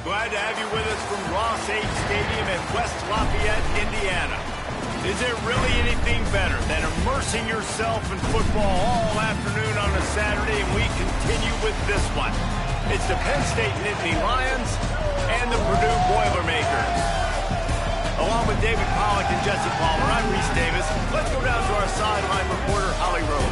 Glad to have you with us from Ross 8 Stadium in West Lafayette, Indiana. Is there really anything better than immersing yourself in football all afternoon on a Saturday, and we continue with this one. It's the Penn State Nittany Lions and the Purdue Boilermakers. Along with David Pollack and Jesse Palmer, I'm Reese Davis. Let's go down to our sideline reporter, Holly Rowe.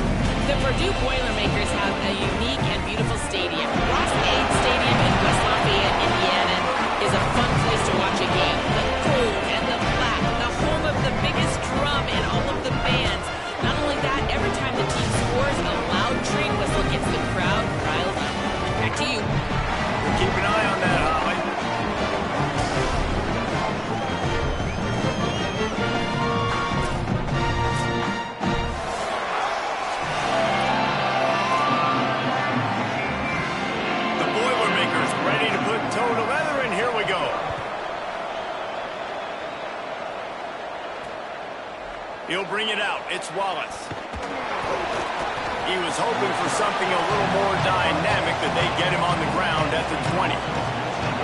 The Purdue Boilermakers have a unique and beautiful stadium. Ross 8 Stadium in West Lafayette, Indiana is a fun place to watch a game. The gold and the black, the home of the biggest drum and all of the bands. Not only that, every time the team scores, a loud train whistle gets the crowd riled up. Back to you. We'll keep an eye on that, Holly. Toe to leather, and here we go. He'll bring it out. It's Wallace. He was hoping for something a little more dynamic, that they get him on the ground at the 20.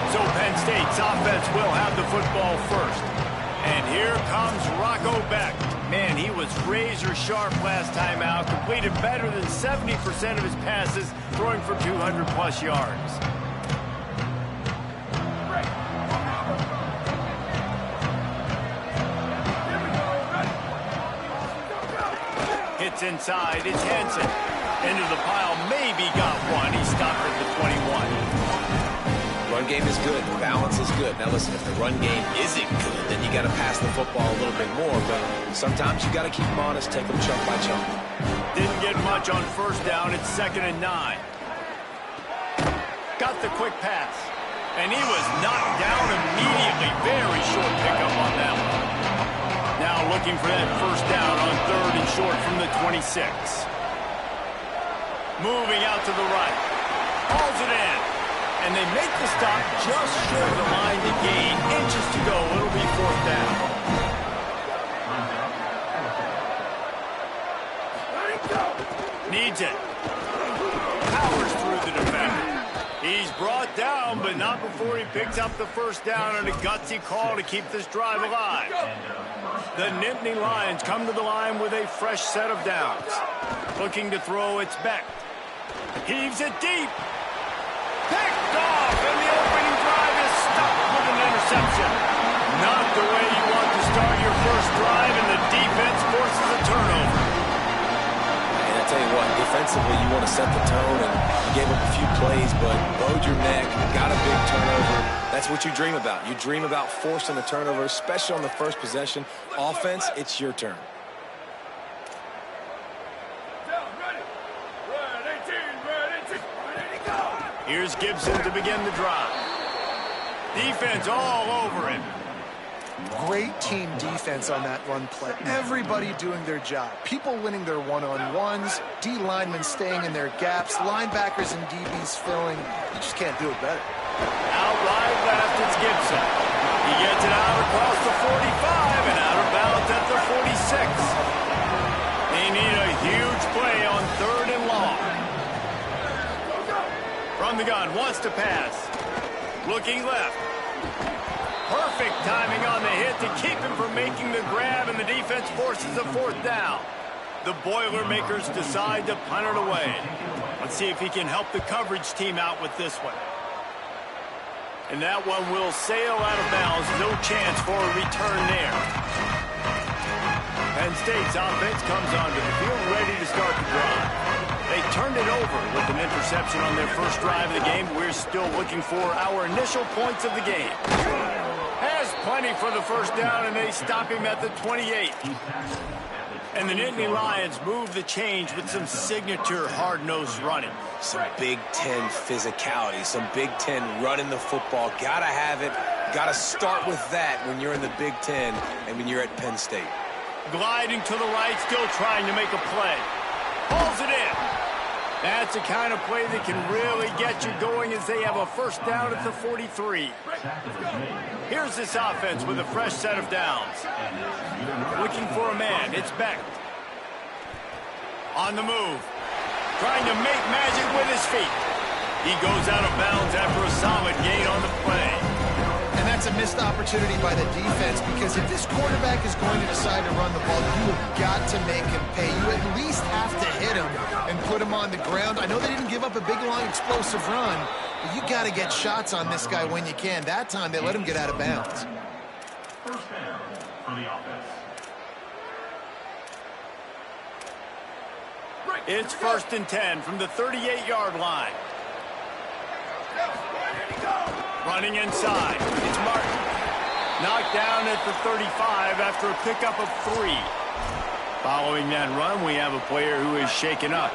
So Penn State's offense will have the football first. And here comes Rocco Beck. Man, he was razor sharp last time out. Completed better than 70% of his passes, throwing for 200-plus yards. Hits inside, it's Hansen. Into the pile, maybe got one. He stopped at the 21. Run game is good, the balance is good. Now listen, if the run game isn't good, then you got to pass the football a little bit more. But sometimes you got to keep them honest, take them chunk by chunk. Didn't get much on first down. It's 2nd and 9. Got the quick pass. And he was knocked down immediately. Very short pickup on that one. Now looking for that first down on 3rd and short from the 26. Moving out to the right. Hauls it in. And they make the stop just short of the line to gain. Inches to go. It'll be 4th down. Needs it. Powers through the defender. He's brought down, but not before he picks up the first down on a gutsy call to keep this drive alive. The Nittany Lions come to the line with a fresh set of downs. Looking to throw, it's Beck. Heaves it deep. Picked off, and the opening drive is stuck with an interception. Not the way you want to start your first drive, and the defense forces a turnover. And I tell you what, defensively, you want to set the tone, and you gave up a few plays, but bowed your neck, got a big turnover. That's what you dream about. You dream about forcing a turnover, especially on the first possession. Offense, it's your turn. Here's Gibson to begin the drive. Defense all over him. Great team defense on that run play. Everybody doing their job. People winning their one-on-ones, D linemen staying in their gaps, linebackers and DBs filling. You just can't do it better. Out wide left, it's Gibson. He gets it out across the 45 and out of bounds at the 46. They need a huge play on 3rd and long. From the gun, wants to pass. Looking left. Perfect timing on the hit to keep him from making the grab, and the defense forces a 4th down. The Boilermakers decide to punt it away. Let's see if he can help the coverage team out with this one. And that one will sail out of bounds. No chance for a return there. Penn State's offense comes onto the field ready to start the drive. They turned it over with an interception on their first drive of the game. We're still looking for our initial points of the game. Has plenty for the first down, and they stop him at the 28. And the Nittany Lions move the change with some signature hard-nosed running. Some Big Ten physicality, some Big Ten running the football. Gotta have it. Gotta start with that when you're in the Big Ten and when you're at Penn State. Gliding to the right, still trying to make a play. Pulls it in. That's the kind of play that can really get you going as they have a first down at the 43. Here's this offense with a fresh set of downs. Looking for a man. It's Beck. On the move. Trying to make magic with his feet. He goes out of bounds after a solid gain on the play. And that's a missed opportunity by the defense, because if this quarterback is going to decide to run the ball, you have got to make him pay. You at least have to hit him and put him on the ground. I know they didn't give up a big, long, explosive run, but you got to get shots on this guy when you can. That time, they let him get out of bounds. First down for the offense. It's 1st and 10 from the 38-yard line. Running inside. It's Martin. Knocked down at the 35 after a pickup of 3. Following that run, we have a player who is shaken up.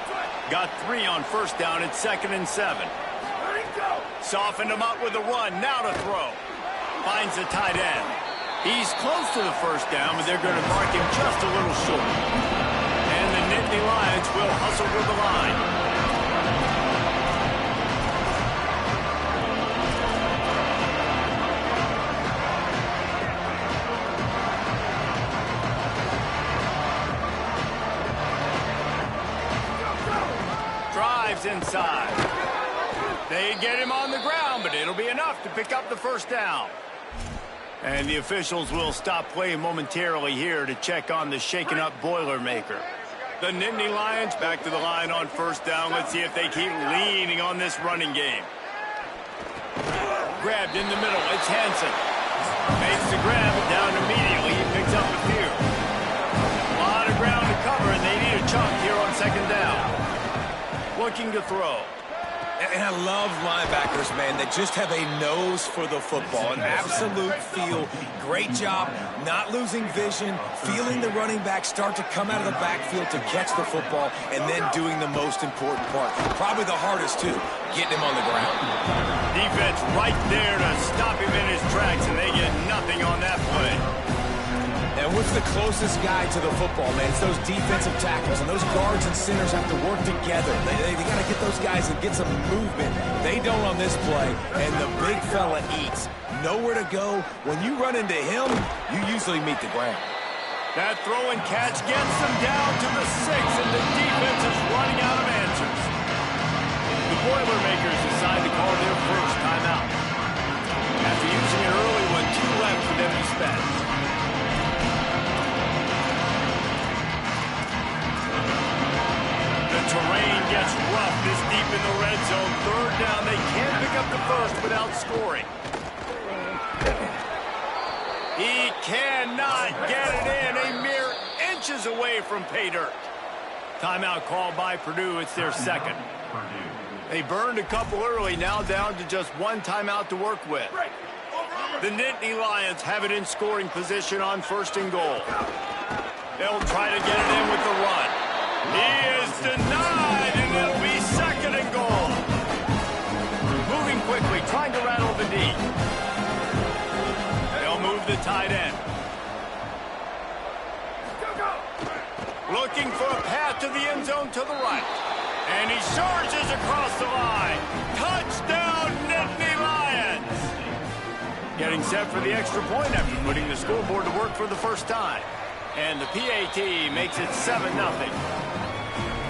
Got 3 on 1st down at 2nd and 7. Softened him up with a run. Now to throw. Finds the tight end. He's close to the 1st down, but they're going to mark him just a little short. And the Nittany Lions will hustle to the line. Drives inside. They get him on the ground, but it'll be enough to pick up the 1st down. And the officials will stop play momentarily here to check on the shaken-up Boilermaker. The Nittany Lions back to the line on 1st down. Let's see if they keep leaning on this running game. Grabbed in the middle. It's Hansen. Makes the grab down immediately. He picks up the field. A lot of ground to cover, and they need a chunk here on 2nd down. Looking to throw. And I love linebackers, man, that just have a nose for the football, an absolute feel. Great job not losing vision, feeling the running back start to come out of the backfield to catch the football, and then doing the most important part. Probably the hardest, too, getting him on the ground. Defense right there to stop him in his tracks, and they get nothing on that play. And what's the closest guy to the football, man? It's those defensive tackles, and those guards and centers have to work together. They got to get those guys and get some movement. They don't on this play, and the big fella eats. Nowhere to go. When you run into him, you usually meet the ground. That throw and catch gets them down to the 6, and the defense is running out of answers. The Boilermakers decide to call their 1st timeout. After using an early one, 2 left for them to spend. Terrain gets rough this deep in the red zone. 3rd down. They can't pick up the 1st without scoring. He cannot get it in. A mere inches away from pay dirt. Timeout called by Purdue. It's their 2nd. They burned a couple early. Now down to just 1 timeout to work with. The Nittany Lions have it in scoring position on 1st and goal. They'll try to get it in with the run. He is denied, and it'll be 2nd and goal. Moving quickly, trying to rattle the D. They'll move the tight end. Looking for a path to the end zone to the right. And he surges across the line. Touchdown, Nittany Lions! Getting set for the extra point after putting the scoreboard to work for the 1st time. And the PAT makes it 7-0.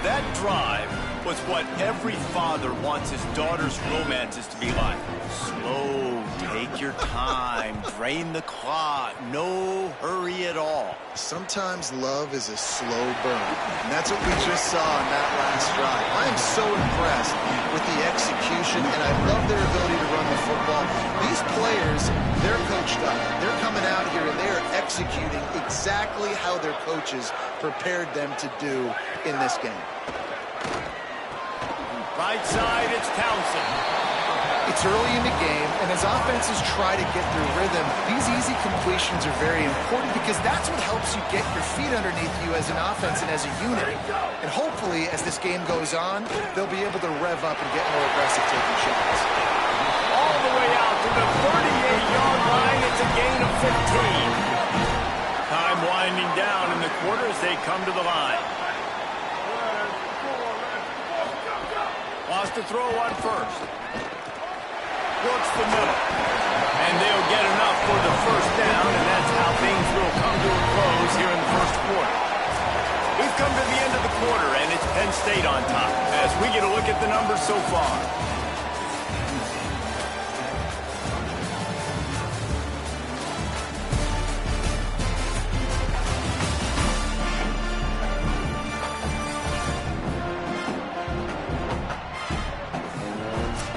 That drive was what every father wants his daughter's romances to be like. Slow, take your time, drain the clock, no hurry at all. Sometimes love is a slow burn, and that's what we just saw on that last drive. I am so impressed with the execution, and I love their ability to run the football. These players, they're coached up. They're coming out here, and they are executing exactly how their coaches prepared them to do in this game. Right side, it's Townsend. It's early in the game, and as offenses try to get their rhythm, these easy completions are very important because that's what helps you get your feet underneath you as an offense and as a unit. And hopefully, as this game goes on, they'll be able to rev up and get more aggressive taking shots. All the way out to the 38-yard line. It's a gain of 15. Time winding down in the quarter as they come to the line. Lost to throw on 1st. Works the middle. And they'll get enough for the 1st down, and that's how things will come to a close here in the 1st quarter. We've come to the end of the quarter, and it's Penn State on top as we get a look at the numbers so far.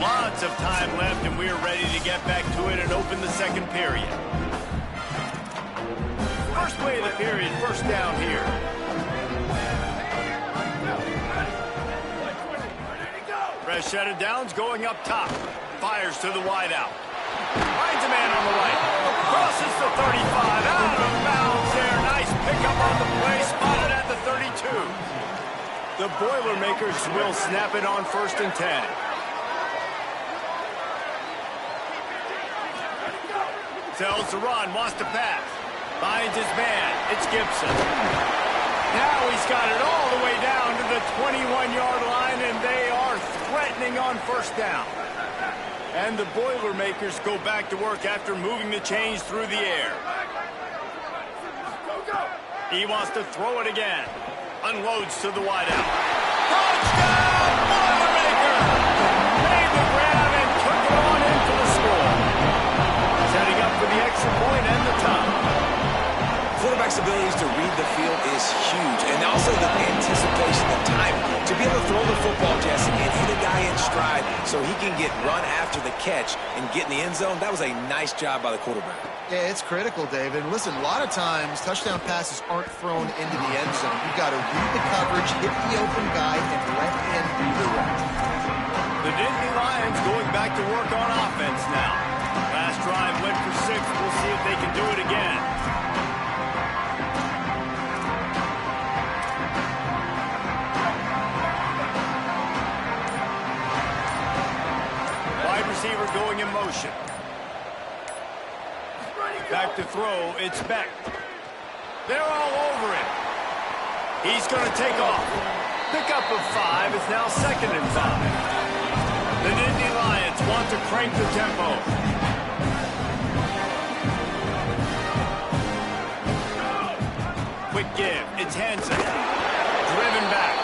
Lots of time left, and we're ready to get back to it and open the second period. First play of the period, first down here. Fresh set of downs going up top. Fires to the wideout. Finds a man on the right. Crosses the 35. Out of bounds there. Nice pickup on the play. Spotted at the 32. The Boilermakers will snap it on 1st and 10. Tells to run. Wants to pass. Finds his man. It's Gibson. Now he's got it all the way down to the 21-yard line, and they are threatening on 1st down. And the Boilermakers go back to work after moving the chains through the air. He wants to throw it again. Unloads to the wideout. Touchdown, Boilermaker! Made the grab and took it on in for the score. Setting up for the extra point and the tie. Quarterback's abilities to read the field is huge, and also the anticipation, the time to be able to throw the football, Jesse, and hit a guy in stride so he can get run after the catch and get in the end zone. That was a nice job by the quarterback. Yeah, it's critical, David. Listen, a lot of times touchdown passes aren't thrown into the end zone. You've got to read the coverage, hit the open guy, and let him do the rest. The Dynasty Lions going back to work on offense now. Last drive went for 6. We'll see if they can do it again. Receiver going in motion. Back to throw, it's Beck. They're all over him. He's going to take off. Pickup of 5 is now 2nd and 5. The Dynasty Lions want to crank the tempo. Quick give, it's Hansen. Driven back.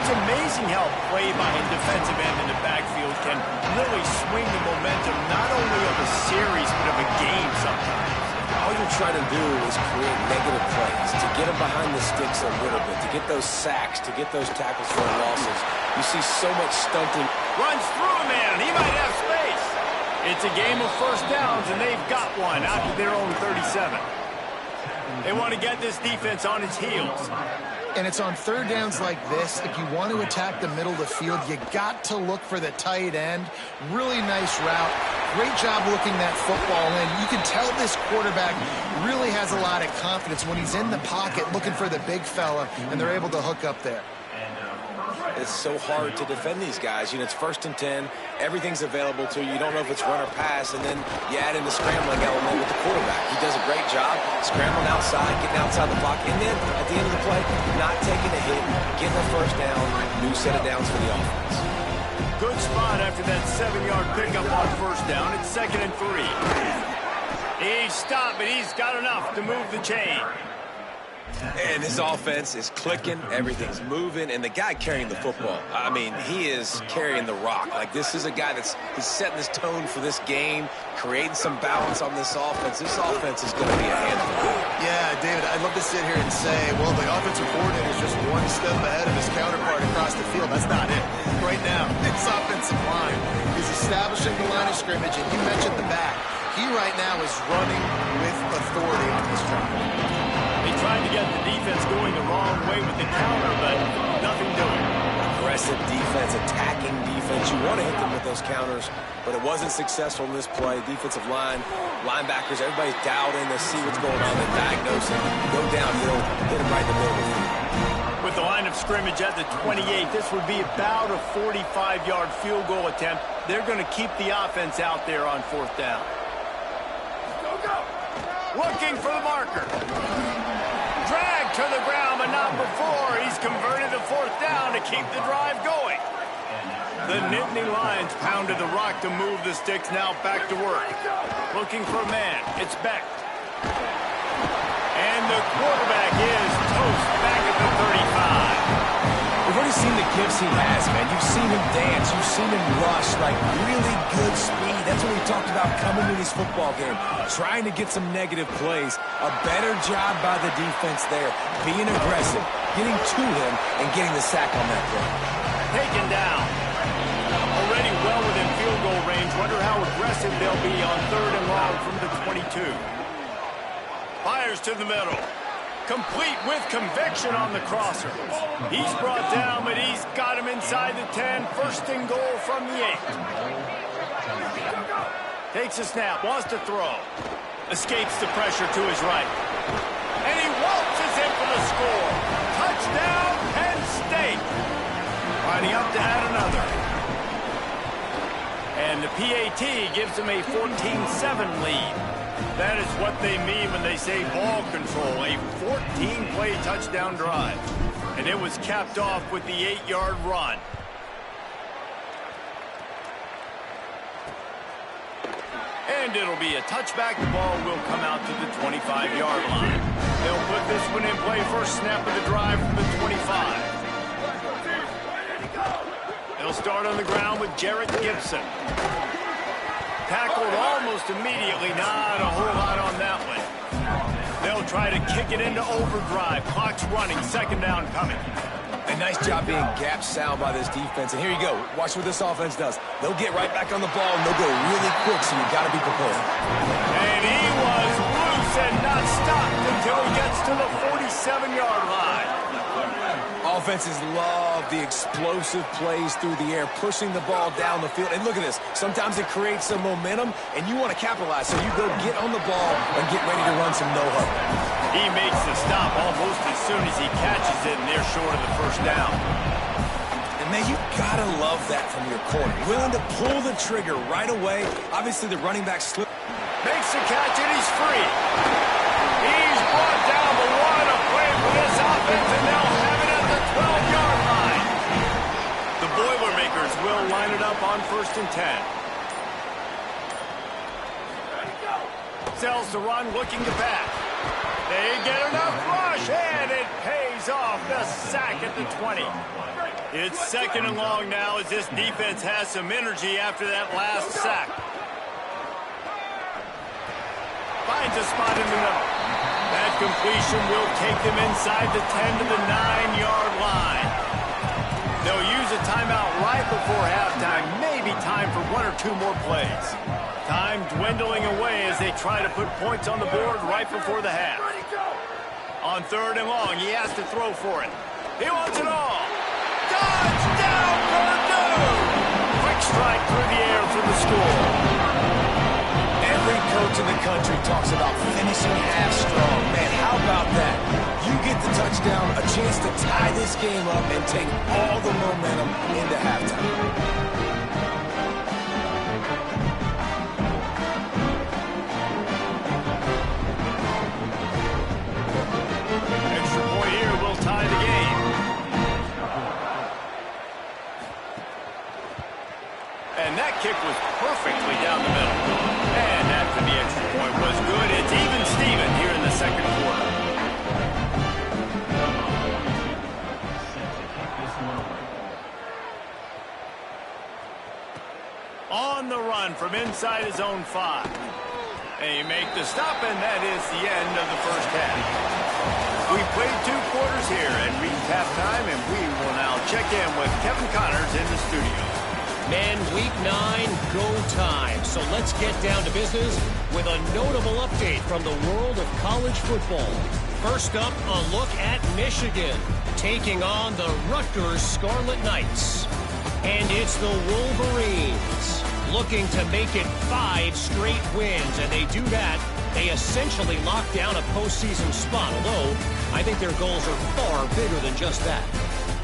It's amazing how play by a defensive end in the backfield can really swing the momentum not only of a series but of a game sometimes. All you're trying to do is create negative plays, to get them behind the sticks a little bit, to get those sacks, to get those tackles for losses. You see so much stunting. Runs through a man. He might have space. It's a game of 1st downs, and they've got one out to their own 37. They want to get this defense on its heels. And it's on 3rd downs like this, if you want to attack the middle of the field, you got to look for the tight end. Really nice route. Great job looking that football in. You can tell this quarterback really has a lot of confidence when he's in the pocket looking for the big fella, and they're able to hook up there. It's so hard to defend these guys. You know, it's 1st and 10. Everything's available to you. You don't know if it's run or pass, and then you add in the scrambling element with the quarterback. He does a great job scrambling outside, getting outside the pocket, and then at the end of the play, not taking a hit, getting a 1st down, new set of downs for the offense. Good spot after that 7-yard pickup on 1st down. It's 2nd and 3. He's stopped, but he's got enough to move the chain. And his offense is clicking, everything's moving, and the guy carrying the football, I mean, he is carrying the rock. Like, this is a guy that's setting this tone for this game, creating some balance on this offense. This offense is going to be a handful. Yeah, David, I'd love to sit here and say, well, the offensive coordinator is just one step ahead of his counterpart across the field. That's not it. Right now, it's offensive line. He's establishing the line of scrimmage, and you mentioned the back. He right now is running with authority on this drive. They tried to get the defense going the wrong way with the counter, but nothing doing. Aggressive defense, attacking defense. You want to hit them with those counters, but it wasn't successful in this play. Defensive line, linebackers, everybody's dialed in to see what's going on. They diagnose it, go downhill, hit them right in the middle of the field. With the line of scrimmage at the 28, this would be about a 45-yard field goal attempt. They're going to keep the offense out there on 4th down. Looking for the marker. Dragged to the ground, but not before. He's converted the 4th down to keep the drive going. The Nittany Lions pounded the rock to move the sticks, now back to work. Looking for a man. It's Beck. And the quarterback is toast back at the 35. We've already seen the gifts he has, man. You've seen him dance. You've seen him rush, like really good speed. That's what we talked about coming to this football game, trying to get some negative plays. A better job by the defense there, being aggressive, getting to him, and getting the sack on that play. Taken down. Already well how aggressive they'll be on 3rd and long from the 22. Fires to the middle. Complete with conviction on the crosser. He's brought down, but he's got him inside the 10. 1st and goal from the 8. Takes a snap, wants to throw. Escapes the pressure to his right. And he waltzes in for the score. Touchdown, Penn State. Lining up to add another. And the PAT gives him a 14-7 lead. That is what they mean when they say ball control. A 14-play touchdown drive. And it was capped off with the 8-yard run. And it'll be a touchback. The ball will come out to the 25-yard line. They'll put this one in play. First snap of the drive from the 25. They'll start on the ground with Jarrett Gibson. Tackled almost immediately. Not a whole lot on that one. They'll try to kick it into overdrive. Clock's running. 2nd down coming. A nice job being gap sound by this defense. And here you go. Watch what this offense does. They'll get right back on the ball, and they'll go really quick, so you've got to be prepared. And he was loose and not stopped until he gets to the 47-yard line. Offenses love the explosive plays through the air, pushing the ball down the field. And look at this. Sometimes it creates some momentum, and you want to capitalize. So you go get on the ball and get ready to run some no-huddle. He makes the stop almost as soon as he catches it, and they're short of the 1st down. And, man, you got to love that from your corner. Willing to pull the trigger right away. Obviously, the running back slip. Makes the catch, and he's free. He's brought down, but what a play for this offense, and they'll have it at the 12-yard line. The Boilermakers will line it up on 1st and 10. Sells the run, looking to pass. They get enough rush, and it pays off. The sack at the 20. It's 2nd and long now as this defense has some energy after that last sack. Finds a spot in the middle. That completion will take them inside the 10 to the 9-yard line. They'll use a timeout right before halftime. Maybe time for 1 or 2 more plays. Time dwindling away as they try to put points on the board right before the half. On 3rd and long, he has to throw for it. He wants it all. Touchdown, Purdue! Quick strike through the air for the score. Every coach in the country talks about finishing half strong. Man, how about that? You get the touchdown, a chance to tie this game up and take all the momentum into halftime. Tie the game. And that kick was perfectly down the middle. And after the extra point was good, it's even Steven here in the 2nd quarter. On the run from inside his own 5. They make the stop, and that is the end of the 1st half. We played 2 quarters here and reached halftime, and we will now check in with Kevin Connors in the studio. Man, week 9, go time. So let's get down to business with a notable update from the world of college football. First up, a look at Michigan taking on the Rutgers Scarlet Knights. And it's the Wolverines looking to make it 5 straight wins, and they do that. They essentially lock down a postseason spot, although I think their goals are far bigger than just that.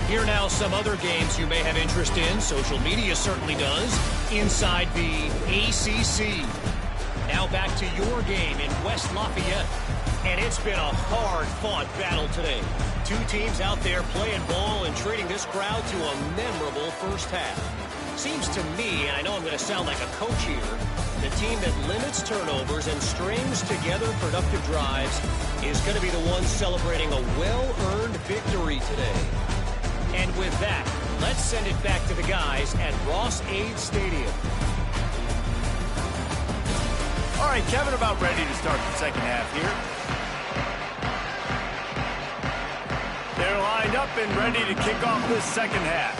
Here now some other games you may have interest in. Social media certainly does. Inside the ACC. Now back to your game in West Lafayette. And it's been a hard-fought battle today. 2 teams out there playing ball and treating this crowd to a memorable first half. Seems to me, and I know I'm going to sound like a coach here, the team that limits turnovers and strings together productive drives is going to be the one celebrating a well-earned victory today. And with that, let's send it back to the guys at Ross-Ade Stadium. All right, Kevin, about ready to start the 2nd half here. They're lined up and ready to kick off this 2nd half.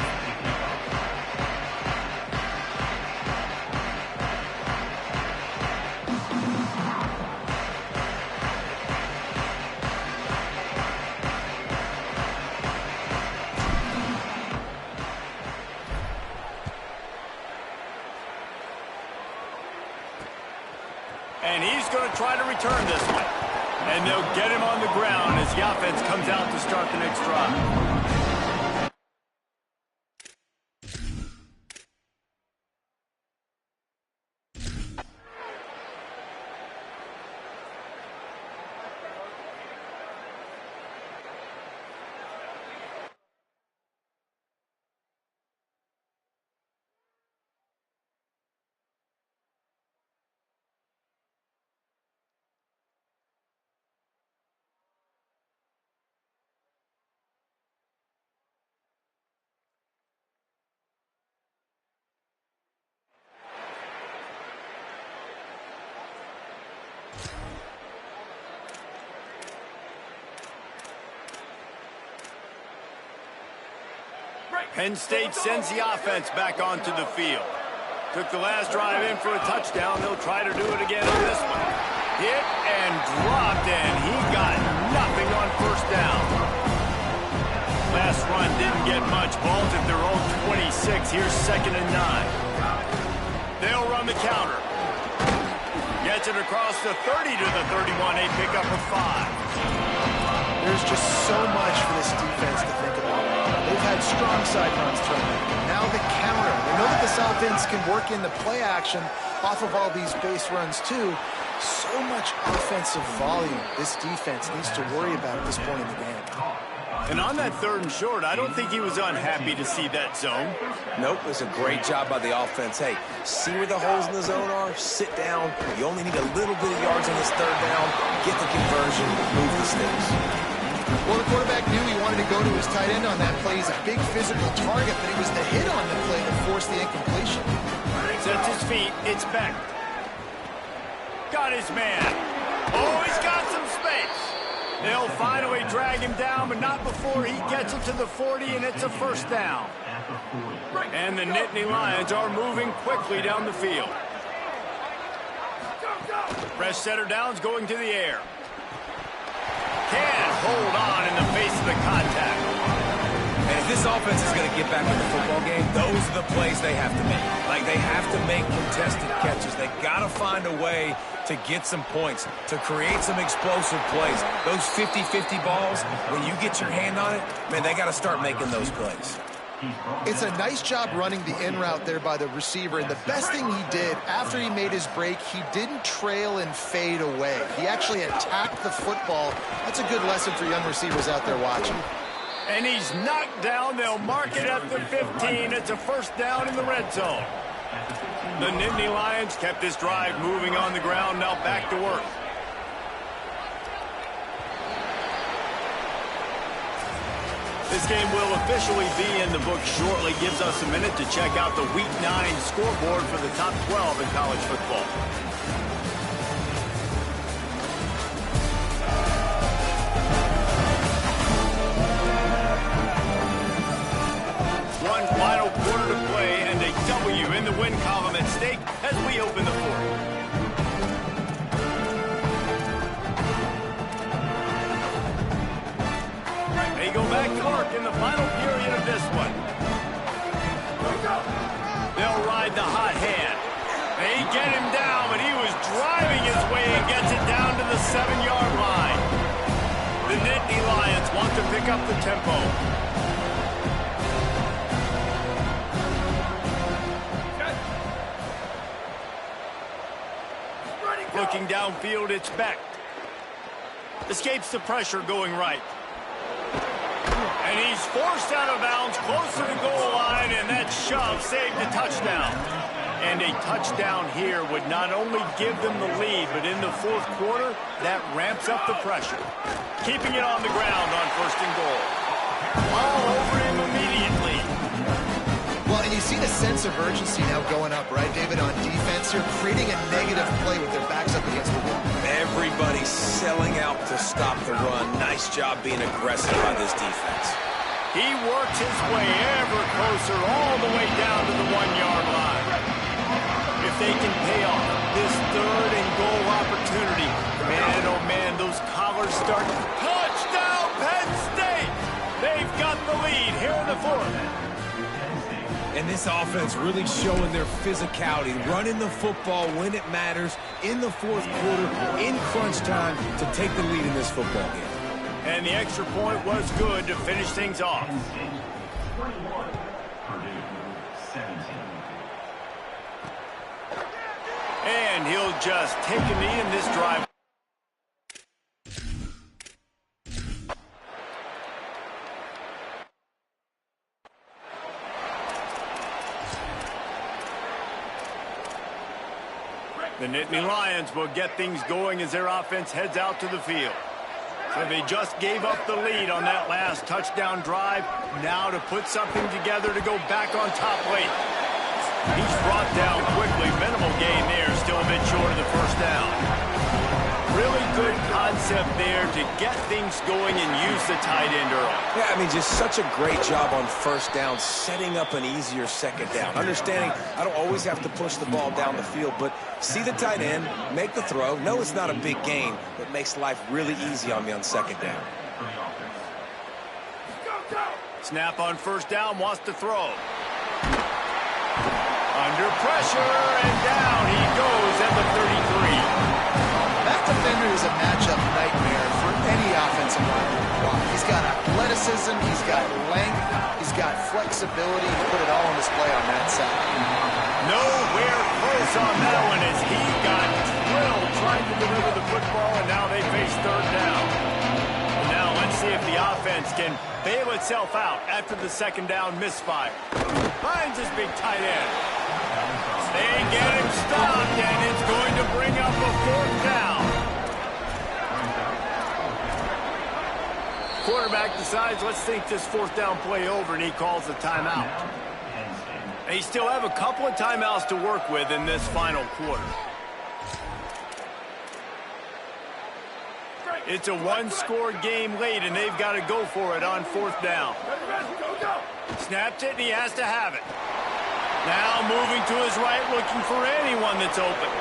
And he's going to try to return this one. And they'll get him on the ground as the offense comes out to start the next drive. Penn State sends the offense back onto the field. Took the last drive in for a touchdown. They'll try to do it again on this one. Hit and dropped, and he got nothing on first down. Last run didn't get much. Ball's at their own 26. Here's 2nd and 9. They'll run the counter. Gets it across the 30 to the 31. They pick up a 5. There's just so much for this defense to think about. They've had strong side runs thrown in. Now the counter. They know that this offense can work in the play action off of all these base runs too. So much offensive volume this defense needs to worry about at this point in the game. And on that 3rd and short, I don't think he was unhappy to see that zone. Nope, it's a great job by the offense. Hey, see where the holes in the zone are? Sit down. You only need a little bit of yards on this 3rd down. Get the conversion. Move the sticks. Well, the quarterback knew he wanted to go to his tight end on that play. He's a big physical target, but it was the hit on the play that forced the incompletion. Sets his feet. It's back. Got his man. Oh, he's got some space. They'll finally drag him down, but not before he gets it to the 40, and it's a 1st down. And the Nittany Lions are moving quickly down the field. Fresh setter down's going to the air. Can't hold on in the face of the contact. And if this offense is going to get back in the football game, those are the plays they have to make. Like, they have to make contested catches. They got to find a way to get some points, to create some explosive plays. Those 50-50 balls, when you get your hand on it, man, they got to start making those plays. It's a nice job running the in route there by the receiver, and the best thing he did after he made his break, he didn't trail and fade away. He actually attacked the football. That's a good lesson for young receivers out there watching. And he's knocked down. They'll mark it at the 15. It's a 1st down in the red zone. The Nittany Lions kept this drive moving on the ground. Now back to work. This game will officially be in the books shortly. Gives us a minute to check out the Week 9 scoreboard for the top 12 in college football. One final quarter to play and a W in the win column at stake as we open the 4th. They go back to work in the final period of this one. They'll ride the hot hand. They get him down, but he was driving his way and gets it down to the 7-yard line. The Nittany Lions want to pick up the tempo. Looking downfield, it's Beck. Escapes the pressure going right. And he's forced out of bounds close to the goal line, and that shove saved a touchdown. And a touchdown here would not only give them the lead, but in the 4th quarter, that ramps up the pressure. Keeping it on the ground on 1st and goal. All over him immediately. Well, and you see the sense of urgency now going up, right, David, on defense. You're creating a negative play with their backs up against the wall. Everybody's selling out to stop the run. Nice job being aggressive by this defense. He works his way ever closer all the way down to the 1-yard line. If they can pay off this 3rd and goal opportunity, man, oh man, those collars start. Touchdown, Penn State! They've got the lead here in the 4th. And this offense really showing their physicality, running the football when it matters, in the fourth quarter, in crunch time, to take the lead in this football game. And the extra point was good to finish things off. 21, Purdue 17. And he'll just take a knee in this drive. The Nittany Lions will get things going as their offense heads out to the field. So they just gave up the lead on that last touchdown drive. Now to put something together to go back on top late. He's brought down quickly. Minimal gain there. Still a bit short of the first down. Really good concept there to get things going and use the tight end early. Yeah, I mean, just such a great job on first down, setting up an easier second down. Understanding I don't always have to push the ball down the field, but see the tight end, make the throw. No, it's not a big gain, but makes life really easy on me on second down. Snap on first down, wants to throw. Under pressure, and down he goes at the 33. That defender is a matchup nightmare for any offensive lineman to block. He's got athleticism, he's got length, he's got flexibility. He put it all on display on that side. Nowhere close on that one as he got drilled trying to deliver the football, and now they face third down. And now let's see if the offense can bail itself out after the second down misfire. Finds his big tight end. They get him stopped, and it's going to bring up a fourth down. Quarterback decides, let's think this fourth down play over, and he calls a timeout. They still have a couple of timeouts to work with in this final quarter. It's a one-score game late, and they've got to go for it on fourth down. Snapped it, and he has to have it. Now moving to his right, looking for anyone that's open.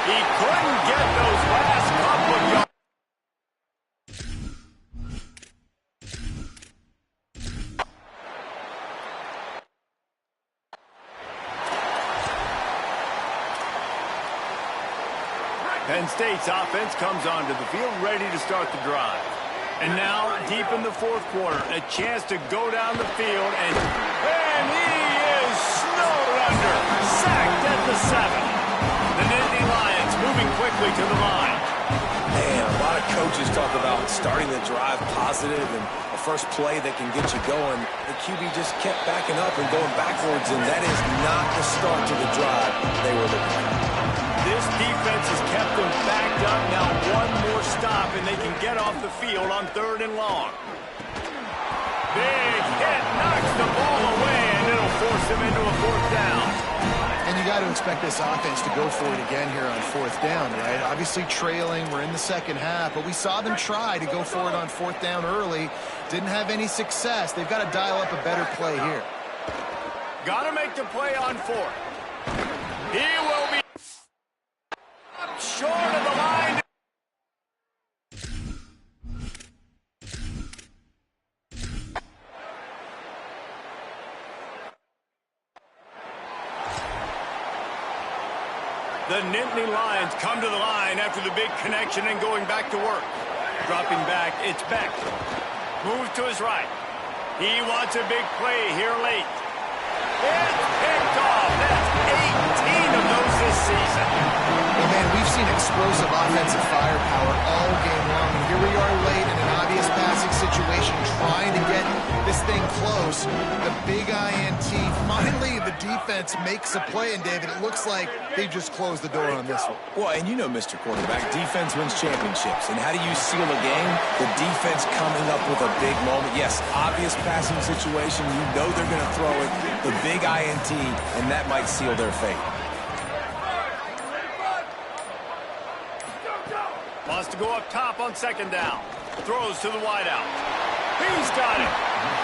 He couldn't get those last couple of yards. Penn State's offense comes onto the field, ready to start the drive. And now, deep in the fourth quarter, a chance to go down the field, and he is snowed under. Sacked at the 7. The Nittany Lions moving quickly to the line. Man, a lot of coaches talk about starting the drive positive and the first play that can get you going. The QB just kept backing up and going backwards, and that is not the start to the drive they were looking for. This defense has kept them backed up. Now one more stop, and they can get off the field on third and long. Big hit, knocks the ball away, and it'll force them into a fourth down. And you got to expect this offense to go for it again here on fourth down, right? Obviously trailing, we're in the second half, but we saw them try to go for it on fourth down early. Didn't have any success. They've got to dial up a better play here. Got to make the play on fourth. He will be short of the line. The Nittany Lions come to the line after the big connection and going back to work. Dropping back, it's Beck. Moves to his right. He wants a big play here late. It's picked off. That's 18 of those this season. Well, man, we've seen explosive offensive firepower all game long, and here we are late in an obvious passing situation trying to get this thing close. The big INT, finally the defense makes a play, and David, it looks like they just closed the door on this one. Well, and you know, Mr. Quarterback, defense wins championships. And how do you seal a game? The defense coming up with a big moment. Yes, obvious passing situation. You know they're going to throw it. The big INT, and that might seal their fate. Wants to go up top on second down. Throws to the wideout. He's got it.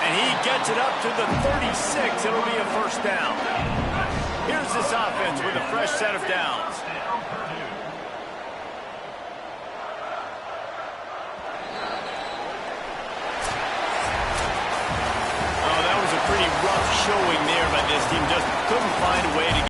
And he gets it up to the 36. It'll be a first down. Here's this offense with a fresh set of downs.